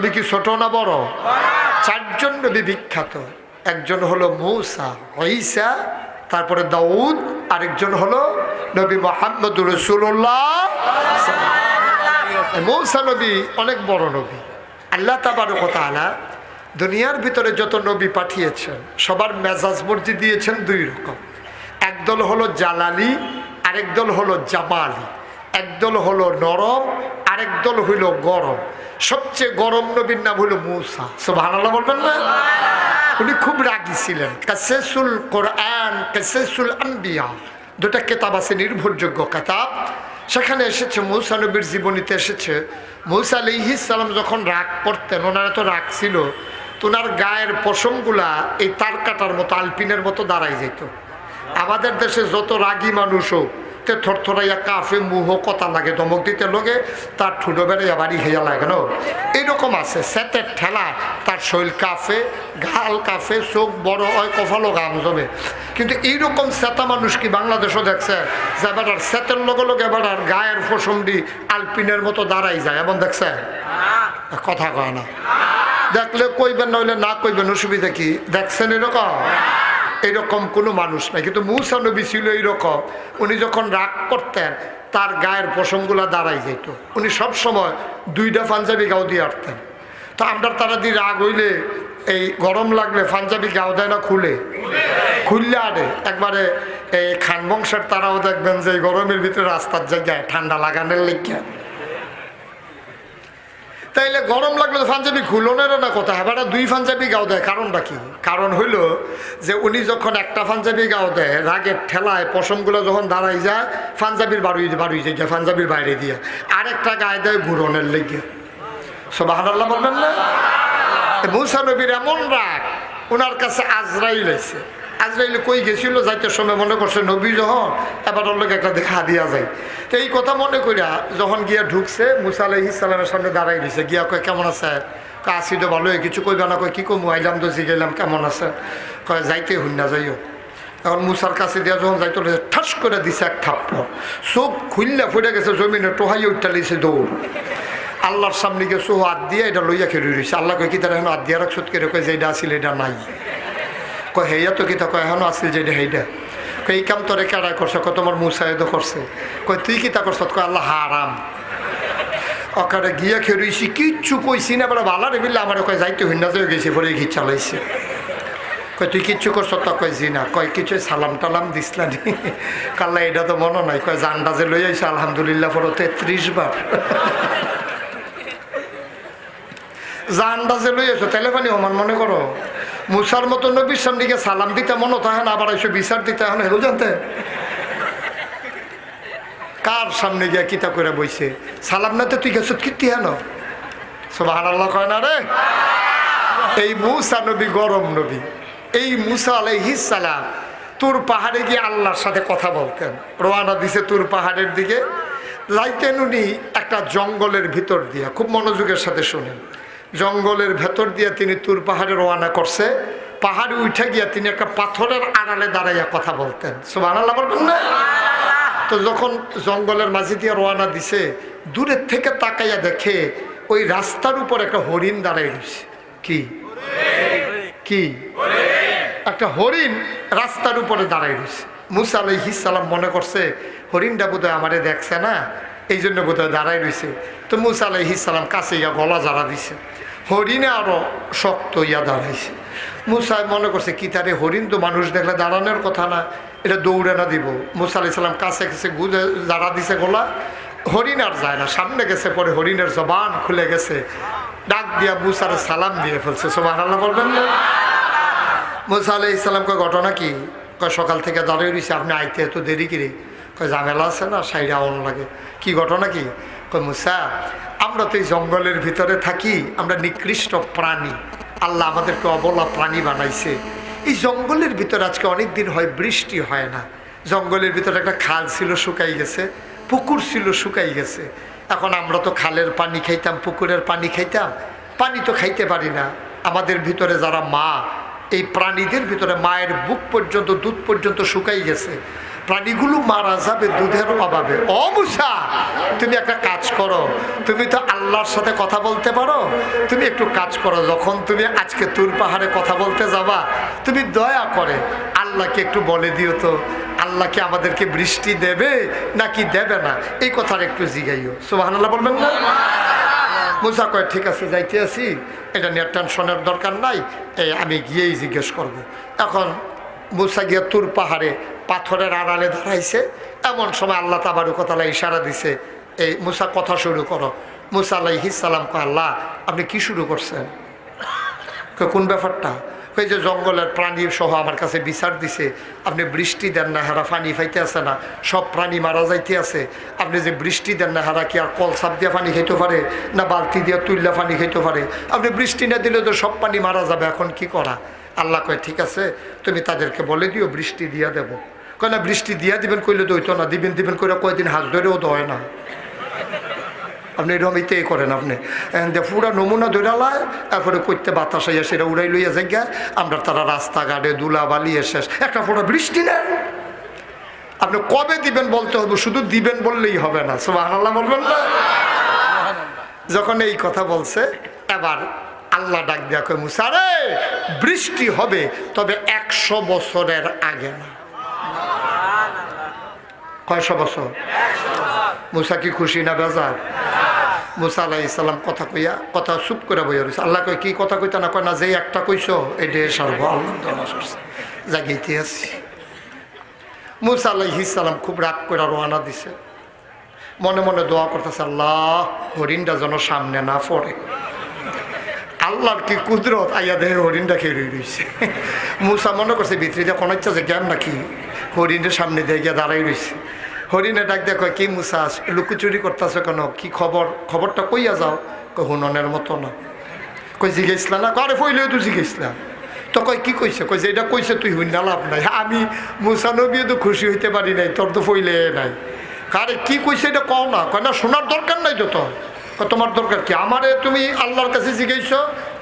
নবী কি ছোট না বড়? চারজন নবী বিখ্যাত। একজন হলো মূসা, ঈসা, তারপরে দাউদ, আরেকজন হলো নবী মুহাম্মদুর রাসূলুল্লাহ। মূসা নবী অনেক বড় নবী। আল্লাহ তাবারক ওয়া তাআলা দুনিয়ার ভিতরে যত নবী পাঠিয়েছেন সবার মেজাজ মর্জি দিয়েছেন দুই রকম। একদল হলো জালালি, আরেক দল হলো জামালি। একদল হলো নরম, আরেক দল হইল গরম। সবচেয়ে গরম নবীর নাম হলো মূসা। সুবহানাল্লাহ বলবেন না? উনি খুব রাগী ছিলেন। কাসেসুল কোরআন, কাসেসুল আম্বিয়া, দুটা কিতাব আছে নির্ভরযোগ্য কিতাব। সেখানে এসেছে মূসা নবীর জীবনীতে এসেছে মূসা আলাইহিস সালাম যখন রাগ করতেন, ওনার এত রাগ ছিল তো ওনার গায়ের পশমগুলা এই তার কাটার মতো আলপিনের মতো দাঁড়াই যেত। আমাদের দেশে যত রাগী মানুষ হোক তে থরথরাইয়া কাফে মুহ কথা লাগে, ধমক দিতে লোকে তার ঠুটো বেড়াইয়া বাড়ি হইয়া লাগে না, এইরকম আছে। সেতের ঠেলা তার শৈল কাফে, গাল কাফে, চোখ বড় হয়, কপালও গাম জমে। কিন্তু এইরকম সেতা মানুষ কি বাংলাদেশও দেখছে যে এবার সেতের লগে লগে এবার গায়ের ফসমডি আলপিনের মতো দাঁড়াই যায়, এমন দেখছে? কথা কয় না। দেখলে কইবেন, নইলে না কইবেন, অসুবিধা কি? দেখছেন এরকম? এইরকম কোনো মানুষ নাই। কিন্তু মূসা নবী ছিল এইরকম। উনি যখন রাগ করতেন তার গায়ের পশমগুলা দাঁড়াই যেত। উনি সবসময় দুইটা পাঞ্জাবি গাও দিয়ে আটতেন। তো আমরা তারা দিয়ে রাগ হইলে এই গরম লাগলে পাঞ্জাবি গাও দেয় না, খুললে আরে একবারে এই খান বংশের তারাও দেখবেন যে এই গরমের ভিতরে রাস্তার জায়গায় ঠান্ডা লাগানোর লেগে, তাইলে গরম লাগলে তো পাঞ্জাবি খুলনের না কথা এবার দুই পাঞ্জাবি গাও দেয়। কারণটা কি? কারণ হইল যে উনি যখন একটা পাঞ্জাবি গাও দেয় রাগের ঠেলায় পশমগুলো যখন দাঁড়াই যায় পাঞ্জাবির বাড়ি যায়, পাঞ্জাবির বাইরে দিয়ে আরেকটা গায়ে দেয় ঘুরনের লেগে। সুবহানাল্লাহ বলবেন না? মূসা নবীর এমন রাগ, ওনার কাছে আজরাইল এসে। আজরাইল কই গেছিল, যাইতে সময় মনে করছে নবী যখন এবার ওর লোক একটা দেখা দিয়া যায়। তো এই কথা মনে করিয়া যখন গিয়া ঢুকছে মূসা আলাইহিস সালামের সামনে দাঁড়াই দিছে। গিয়া কয় কেমন আছে? কয় আসি তো ভালোই, কিছু কইবা না? কয় কি কমু, আইলাম তো জিগাইলাম কেমন আছে। কয় যাইতে হইন না যাইও। এখন মূসার কাছে দিয়া যখন যাইতে ঠাস করে দিছে এক থাপ্পড়, চোখ খুললা ফুটে গেছে জমিনে, টোহাই উঠতে লিছে দৌড়। আল্লাহর সামনে গিয়ে চোখ হাত দিয়ে এটা লইয়া খেয়ে রয়েছে। আল্লাহ কয় কি তারা এখন হাত দিয়ে রাখছত কেড়ে? কয় যে এটা আসিল এটা নাই। কয় হেয়া তো কিতা? কয় এখনো আসিল যেটা সেইটা। কয় এই কাম তোরে কেডা করছে? কয় তোমার মুসাইদ করছে। কয় তুই কিতা করছ? কয় আল্লাহ হারাম। ওখানে গিয়া খেয়ে রয়েছি, কিচ্ছু কইছি না। বলে ভালো রে বিল্লা আমার। কয় যাইতে হইন না যে গেছি, পরে ঘি চালাইছে। কয় তুই কিচ্ছু করছ? তা কয় জি না। কয় কিছু সালাম টালাম দিসলানি? কাল্লা এটা তো মনে নাই। কয় জানটা যে লই আইসে আলহামদুলিল্লাহ পরে 33 বার জানটা যে লই আইসো তাইলে পানি আমার মনে করো। মুসার মতো নবীর সামনে গিয়ে সালাম দিতে মনে থাকে না, আবার এসে বিচার দিতে এখন হেলো জানতে কার সামনে গিয়া কিতা করে বইছে সালাম না তো তুই গেছ কীর্তি হেন। সুবহানাল্লাহ কয় না রে? এই মূসা নবী গরম নবী। এই মূসা আলাইহিস সালাম তুর পাহাড়ে গিয়ে আল্লাহর সাথে কথা বলতেন। রওনা দিছে তুর পাহাড়ের দিকে। যাইতেন উনি একটা জঙ্গলের ভিতর দিয়া, খুব মনোযোগের সাথে শুনেন। জঙ্গলের ভেতর দিয়ে তিনি তুর পাহাড়ে রওনা করছে। পাহাড়ে উঠে গিয়া তিনি একটা পাথরের আড়ালে দাঁড়াইয়া কথা বলতেন। সুবহানাল্লাহ বলবেন না? তো যখন জঙ্গলের মাঝে দিয়ে রওনা দিছে, দূরের থেকে তাকাইয়া দেখে ওই রাস্তার উপর একটা হরিণ দাঁড়াই রয়েছে। কি কি? একটা হরিণ রাস্তার উপরে দাঁড়াই রয়েছে। মূসা আলাইহিস সালাম মনে করছে হরিণটা বোধহয় আমারে দেখছে না, এই জন্য বোধহয় দাঁড়াই রয়েছে। তো মূসা আলাইহিস সালাম কাছে ইয়া গলা জাড়া দিছে। হরিণে আরো শক্ত ইয়া দাঁড়াইছে। মূসা মনে করছে কি তারে, হরিণ তো মানুষ দেখলে দাঁড়ানোর কথা না, এটা দৌড়ে না দিব। মূসা আলাইহিস সালাম কাছে কাছে গুজে জাড়া দিছে গলা। হরিণ আর যায় না, সামনে গেছে। পরে হরিণের জবান খুলে গেছে, ডাক দিয়া মূসার সালাম দিয়ে ফেলছে। সুবহানাল্লাহ বলবেন না? মূসা আলাইহিস সালাম কয় ঘটনা কি? কয় সকাল থেকে দাঁড়িয়ে রয়েছে, আপনি আইতে এত দেরি কিরে? কয় ঝামেলা আছে না, সাইডে আউন লাগে। কি ঘটনা কি? কয় মূসা আমরা তো এই জঙ্গলের ভিতরে থাকি, আমরা নিকৃষ্ট প্রাণী, আল্লাহ আমাদেরকে অবলা প্রাণী বানাইছে। এই জঙ্গলের ভিতরে আজকে অনেক দিন হয় বৃষ্টি হয় না। জঙ্গলের ভিতরে একটা খাল ছিল শুকাই গেছে, পুকুর ছিল শুকাই গেছে। এখন আমরা তো খালের পানি খাইতাম, পুকুরের পানি খাইতাম, পানি তো খাইতে পারি না। আমাদের ভিতরে যারা মা, এই প্রাণীদের ভিতরে মায়ের বুক পর্যন্ত দুধ পর্যন্ত শুকাই গেছে। প্রাণীগুলো মারা যাবে দুধের অভাবে। ও মুসা, তুমি একটা কাজ করো, তুমি তো আল্লাহর সাথে কথা বলতে পারো, তুমি একটু কাজ করো, যখন তুমি আজকে তুর পাহাড়ে কথা বলতে যাবা, তুমি দয়া করে আল্লাহকে একটু বলে দিও তো, আল্লাহকে আমাদেরকে বৃষ্টি দেবে নাকি দেবে না, এই কথার একটু জিগাইও। সুবহানাল্লাহ বলবেন না? মুসা কয় ঠিক আছে, যাইতে আছি, এটা নিয়ে টেনশনের দরকার নাই, আমি গিয়েই জিজ্ঞেস করব। এখন মুসা গিয়ে তুর পাহাড়ে পাথরের আড়ালে দাঁড়াইছে। এমন সময় আল্লাহ তাবারক ওয়া তাআলা ইশারা দিছে, এই মুসা কথা শুরু করো। মুসা আলাইহিস সালাম কয় আল্লাহ আপনি কি শুরু করছেন? কোন ব্যাপারটা? ওই যে জঙ্গলের প্রাণী সহ আমার কাছে বিচার দিছে, আপনি বৃষ্টি দেন না, হারা পানি ফাইতে আছে না, সব প্রাণী মারা যাইতে আছে, আপনি যে বৃষ্টি দেন না, হারা কি আর কলসাপ দিয়ে পানি খাইতে পারে না বালতি দিয়ে তুললে পানি খাইতে পারে? আপনি বৃষ্টি না দিলে তো সব পানি মারা যাবে, এখন কি করা? আল্লাহ কয় ঠিক আছে, তুমি তাদেরকে বলে দিও বৃষ্টি দিয়া দেবো। কয় না বৃষ্টি দিয়া দিবেন কইলে তো হইতো না, দিবেন দিবেন করে কয়দিন হাত ধরেও তো হয় না। আপনি এরকম ইতেই করেন, আপনি পুরা নমুনা ধরালায় তারপরে করতে বাতাস হইয়া সেটা উড়াই লইয়া জায়গা, আমরা তারা রাস্তাঘাটে ধুলা বালিয়ে শেষ, একটা ফোটা বৃষ্টি নেই। আপনি কবে দিবেন বলতে হবে, শুধু দিবেন বললেই হবে না। সুবহানাল্লাহ বলবেন না? যখন এই কথা বলছে, এবার আল্লাহ ডাক দিয়া কয় মুসা রে, বৃষ্টি হবে তবে 100 বছরের আগে না। কয়শো বছর? মুসা কি খুশি না বেজার? মুসা আলাইহিস সালাম কথা কইয়া কথা চুপ করে বইয়া রয়েছে। আল্লাহ কয় কি কথা কইতা না? কয় না, যে একটা কইছো এটাই সারবো, আল্লাহ জাগিতে আছি। মুসা আলাইহিস সালাম খুব রাগ করে রওনা দিছে, মনে মনে দোয়া করতেছে আল্লাহ হরিণটা যেন সামনে না পড়ে। আল্লাহর কি কুদরত, আইয়া দেহে হরিণটা খেয়ে রয়েছে। মুসা মনে করছে ভিতরে কোনো ইচ্ছা যে জ্ঞান নাকি, হরিণের সামনে দিয়ে গিয়ে দাঁড়াই রয়েছে। হরিণে ডাক দেখো কি মুসা লুকোচুরি করতেছ কেন, কি খবর? খবরটা কইয়া যাও। হুননের মতো না। কই জিজ্ঞেসলা না? আরে ফইলেও তো জিজ্ঞেসলাম। তো কয় কি কইছে? কই যে এটা কইছে তুই হইন না, লাভ নাই। আমি মুসা নবীও তো খুশি হইতে পারি নাই, তোর তো ফইলে নাই। আরে কি কইছে এটা কও না। কয় না শোনার দরকার নাই তো তোর। তোমার দরকার কি? আমারে তুমি আল্লাহর কাছে জিজ্ঞেস,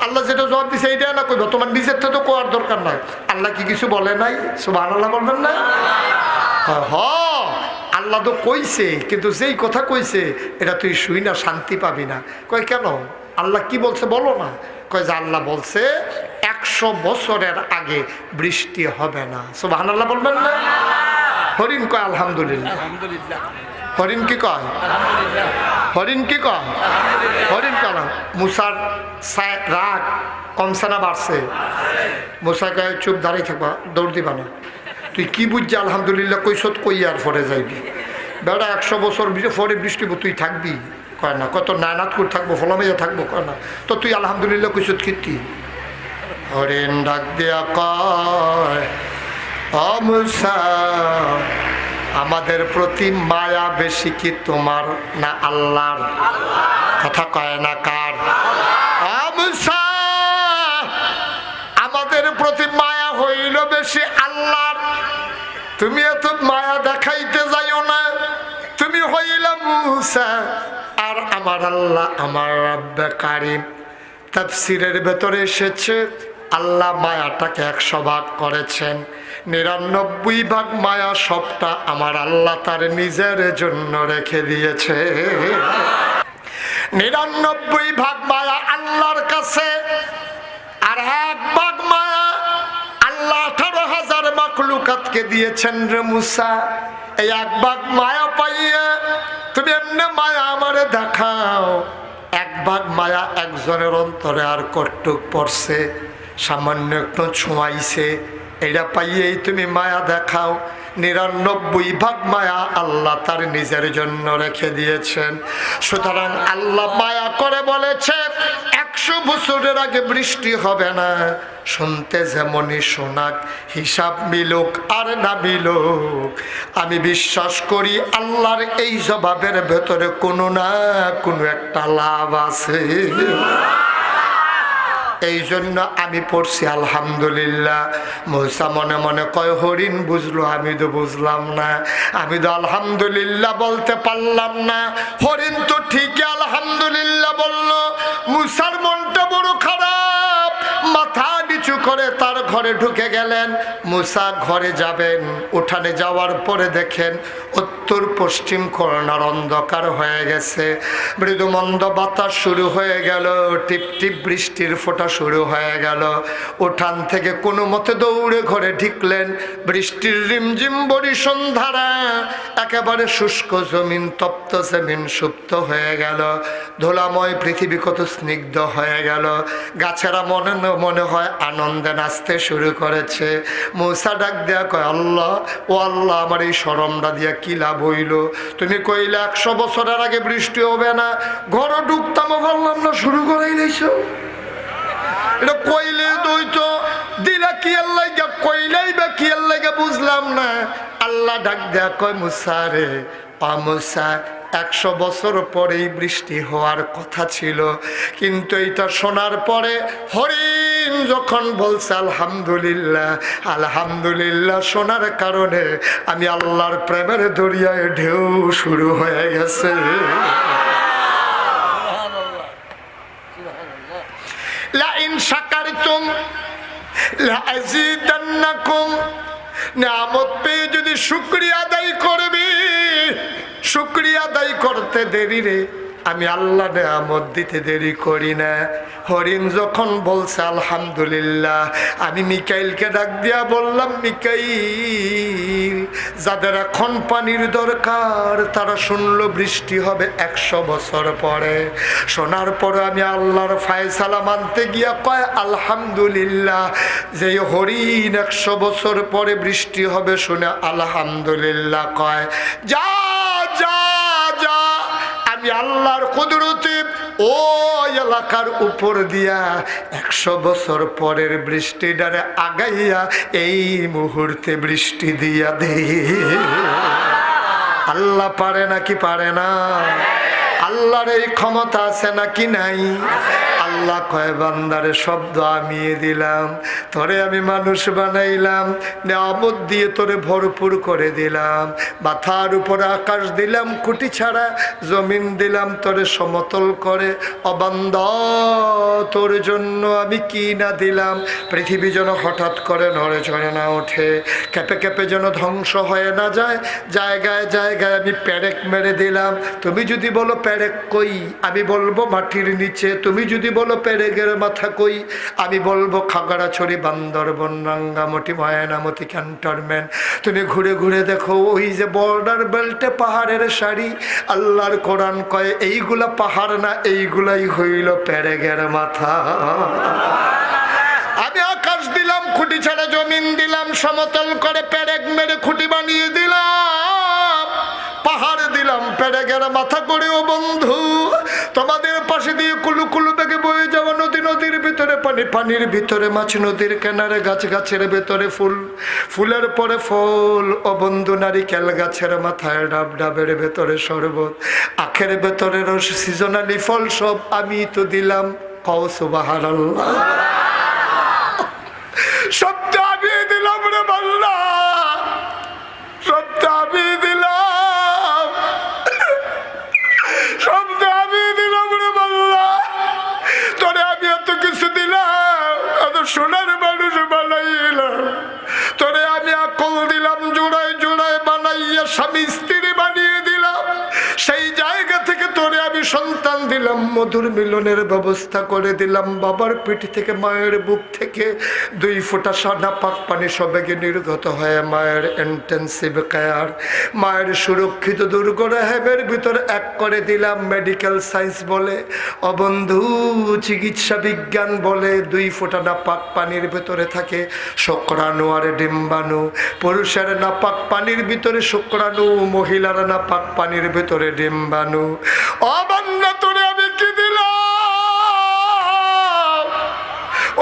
আল্লাহ যেটা জবাব দিছে এইটা না কইব, তোমার নিজের থেকে তো কোয়ার দরকার নাই। আল্লাহ কি কিছু বলে নাই? সুবহানাল্লাহ বলবেন না? আল্লাহ তো কইছে, কিন্তু যেই কথা কইছে এটা তুই শুই না শান্তি পাবি না। কয় কেন? আল্লাহ কি বলছে বলো না। কয় যে আল্লাহ বলছে 100 বছরের আগে বৃষ্টি হবে না। সুবহানাল্লাহ বলবেন না? হরিণ কয় আলহামদুলিল্লাহ। হরিণ কি কয়? হরিণ কি কয়? হরিণ কেন? মুসার রাগ কমছে না বাড়ছে? মুসা কয় চুপ দাঁড়িয়ে থাকবা, দৌড় দিবা না। তুই কি বুঝছি আলহামদুলিল্লাহ কইসত কই আর পরে যাইবি? বেড়া 100 বছর পরে বৃষ্টি তুই থাকবি? কয় না। কত নানাত করে থাকবো, ফলমেজা থাকবো? কয় না। তো তুই আলহামদুলিল্লাহ কইসত কীর্তি? হরিণ ডাক দিয়া কয় ও মুসা, আমাদের প্রতি মায়া বেশি কি তোমার না আল্লাহর? কথা কয় না কার? ও মুসা, আমাদের প্রতি মায়া হইল বেশি আল্লাহর। তুমি এত মায়া দেখাইতে যাইও না। তুমি হইলা মুসা আর আমার আল্লাহ আমার রব্বে কারীম। তাফসীরের ভেতরে এসেছে আল্লাহ মায়াটাকে 100 ভাগ করেছেন, 99 ভাগ মায়া সবটা আমার আল্লাহ তার নিজের জন্য রেখে দিয়েছে। 99 ভাগ মায়া আল্লাহর কাছে, আর 1 ভাগ মায়া আল্লাহ 18,000 মাখলুকাতকে দিয়েছেন রে মুসা। এই 1 ভাগ মায়া পাইয়া তুমি এমনি মায়া আমারে দেখাও। 1 ভাগ মায়া একজনের অন্তরে আর কটুক পড়ছে, সামান্য একটু ছোঁয়াইছে, এটা পাইয়েই তুমি মায়া দেখাও। 99 ভাগ মায়া আল্লাহ তার নিজের জন্য রেখে দিয়েছেন। সুতরাং আল্লাহ মায়া করে বলেছে 100 বছরের আগে বৃষ্টি হবে না। শুনতে যেমনই শোনাক, হিসাব মিলুক আর না মিলুক, আমি বিশ্বাস করি আল্লাহর এই জবাবের ভেতরে কোনো না কোনো একটা লাভ আছে। এই জন্য আমি পড়ছি আলহামদুলিল্লাহ। মুসা মনে মনে কয় হরিণ বুঝলো, আমি তো বুঝলাম না, আমি তো আলহামদুলিল্লাহ বলতে পারলাম না। হরিণ তো ঠিকই আলহামদুলিল্লাহ বলল। মুসার মনটা বড় খারাপ, মাথা নিচু করে তার ঘরে ঢুকে গেলেন। মূসা ঘরে যাবেন, উঠানে যাওয়ার পরে দেখেন উত্তর পশ্চিম কর্নার অন্ধকার হয়ে গেছে। মৃদুমন্দ বাতাস শুরু হয়ে গেল, টিপ টিপ বৃষ্টির ফোঁটা শুরু হয়ে গেল। উঠান থেকে কোনো মতে দৌড়ে ঘরে ঢুকলেন। বৃষ্টির রিমঝিম বরিশন ধারা, একেবারে শুষ্ক জমিন, তপ্ত জমিন সুপ্ত হয়ে গেল। ধুলাময় পৃথিবী কত স্নিগ্ধ হয়ে গেল। গাছেরা মনে মনে হয় আনন্দে নাচতে শুরু করেছে। মূসা ডাক দেয়া কয়, আল্লাহ ও আল্লাহ, আমার এই শরমটা দিয়া কি লাভ হইল? তুমি কইলে 100 বছরের আগে বৃষ্টি হবে না, ঘর ঢুকতাম বললাম না, শুরু করেই নিছ। এটা কইলে দইতো দিলা কি আল্লাহ, কইলেই বা কি আল্লাহ বুঝলাম না। আল্লাহ ডাক দেয়া কয়, মূসা রে, মূসা 100 বছর পরেই বৃষ্টি হওয়ার কথা ছিল, কিন্তু এটা শোনার পরে হরিণ যখন বলছে আলহামদুলিল্লাহ আলহামদুলিল্লাহ শোনার কারণে আমি আল্লাহর প্রেমের দরিয়ায় ঢেউ শুরু হয়ে গেছে। লাইন শাকারতুম লাযীদান্নাকুম, নিয়ামত পেয়ে যদি শুকরিয়া আদায় করবি, শুকরিয়া আদায় করতে দেরি রে, আমি আল্লাহ নিয়ামত দিতে দেরি করি না। হরিণ যখন বলছে আলহামদুলিল্লাহ, আমি মিকাইলকে ডাক দিয়া বললাম, মিকাইল, যাদের এখন পানির দরকার তারা শুনলো বৃষ্টি হবে 100 বছর পরে। শোনার পরে আমি আল্লাহর ফায়সালা মানতে গিয়া কয় আলহামদুলিল্লাহ। যে হরিণ 100 বছর পরে বৃষ্টি হবে শুনে আলহামদুলিল্লাহ কয়, যা যা যা, আমি আল্লাহর কুদরতে ও এলাকার উপর দিয়া 100 বছর পরের বৃষ্টিটারে আগাইয়া এই মুহূর্তে বৃষ্টি দিয়া দে। আল্লাহ পারে নাকি পারে না? আল্লাহর এই ক্ষমতা আছে নাকি নাই? আল্লাহ কয়, বান্দারে শব্দ আমিয়ে দিলাম, তোরে আমি মানুষ বানাইলাম, নিয়ামত দিয়ে তোরে ভরপুর করে দিলাম, মাথার উপরে আকাশ দিলাম খুঁটি ছাড়া, জমিন দিলাম তোরে সমতল করে। ও বান্দা, তোর জন্য আমি কি না দিলাম? পৃথিবী যেন হঠাৎ করে নড়ে চড়ে না ওঠে, কেঁপে কেঁপে যেন ধ্বংস হয়ে না যায়। জায়গায় জায়গায় আমি পেরেক মেরে দিলাম। তুমি যদি বলো পেরেক কই, আমি বলবো মাটির নিচে। তুমি যদি বলো পেরেকের মাথা কই, আমি বলবো খাগড়াছড়ি, বান্দরবন, রাঙ্গামাটি, ময়নামতি ক্যান্টনমেন্ট। তুমি ঘুরে ঘুরে দেখো ওই যে বর্ডার বেল্টে পাহাড়ের সারি, আল্লাহর কোরআন কয় এইগুলা পাহাড় না, এইগুলাই হইল পেরেকের মাথা। আমি আকাশ দিলাম খুঁটি ছাড়া, জমিন দিলাম সমতল করে, পেরেক মেরে খুঁটি বানিয়ে দিলাম, পাহাড় দিলাম পেরেকের মাথা করে। ও বন্ধু, তোমাদের পাশে দিয়ে কুলু কুলু বেগে বয়ে যাওয়া নদী, নদীর ভিতরে পানি, পানির ভিতরে মাছ, নদীর কিনারে গাছ, গাছের ভেতরে ফুল, ফুলের পরে ফল। ও বন্ধু, নারিকেল গাছের মাথায় ডাব, ডাবের ভেতরে শরবত, আখের ভেতরে রস, সিজনালি ফল সব আমি তো দিলাম। কও সুবহানাল্লাহ। শব্দ আমি দিলাম রে বাল্লা, শব্দ আমি দিলাম, শব্দ আমি দিলাম রে বাল্লা। তোরে আমি এত কিছু দিলাম, এত সোনার মানুষ বানাইলাম, তোরে আমি আকল দিলাম, জোড়ায় জোড়ায় বানাইয়া স্বামী স্ত্রী বানিয়ে দিলাম। সেই জায়গা থেকে তোরে আমি সন্তান দিলাম, মধুর মিলনের ব্যবস্থা করে দিলাম। বাবার পিঠ থেকে, মায়ের বুক থেকে 2 ফোঁটা সাদা পাক পানি সবেগে নির্গত হয়ে মায়ের ইন্টেন্সিভ কেয়ার, মায়ের সুরক্ষিত দুর্গ রেহেমের ভিতরে এক করে দিলাম। মেডিকেল সায়েন্স বলে, অবন্ধু চিকিৎসা বিজ্ঞান বলে, 2 ফোঁটা নাপাক পানির ভিতরে থাকে শুক্রাণু আর ডিম্বাণু। পুরুষের নাপাক পানির ভিতরে শুক্রাণু, মহিলার নাপাক পানির ভিতরে ডিম্বাণু। অবান্না তোরে আমি কি দিলাম?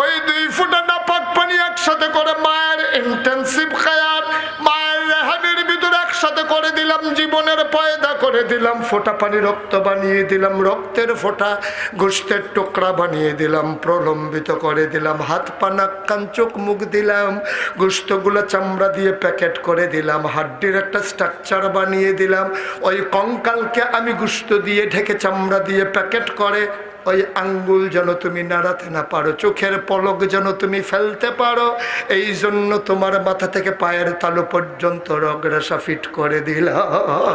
ওই 2 ফোঁটা নাপাক পানি একসাথে করে মায়ের ইন্টেন্সিভ কেয়ার, মায়ের রেহামের ভিতরে একসাথে করে দিলাম, জীবনের পয়দা করে দিলাম। ফোঁটা পানি রক্ত বানিয়ে দিলাম, রক্তের ফোঁটা গোশতের টুকরা বানিয়ে দিলাম, প্রলম্বিত করে দিলাম। হাত পা নাক কান চোখ মুখ দিলাম, গোশতগুলো চামড়া দিয়ে প্যাকেট করে দিলাম, হাড্ডির একটা স্ট্রাকচার বানিয়ে দিলাম। ওই কঙ্কালকে আমি গোশত দিয়ে ঢেকে চামড়া দিয়ে প্যাকেট করে ওই আঙ্গুল যেন তুমি নাড়াতে না পারো, চোখের পলক যেন তুমি ফেলতে পারো। এই জন্য তোমার মাথা থেকে পায়ের তালু পর্যন্ত রগরেশা ফিট করে দিলাম।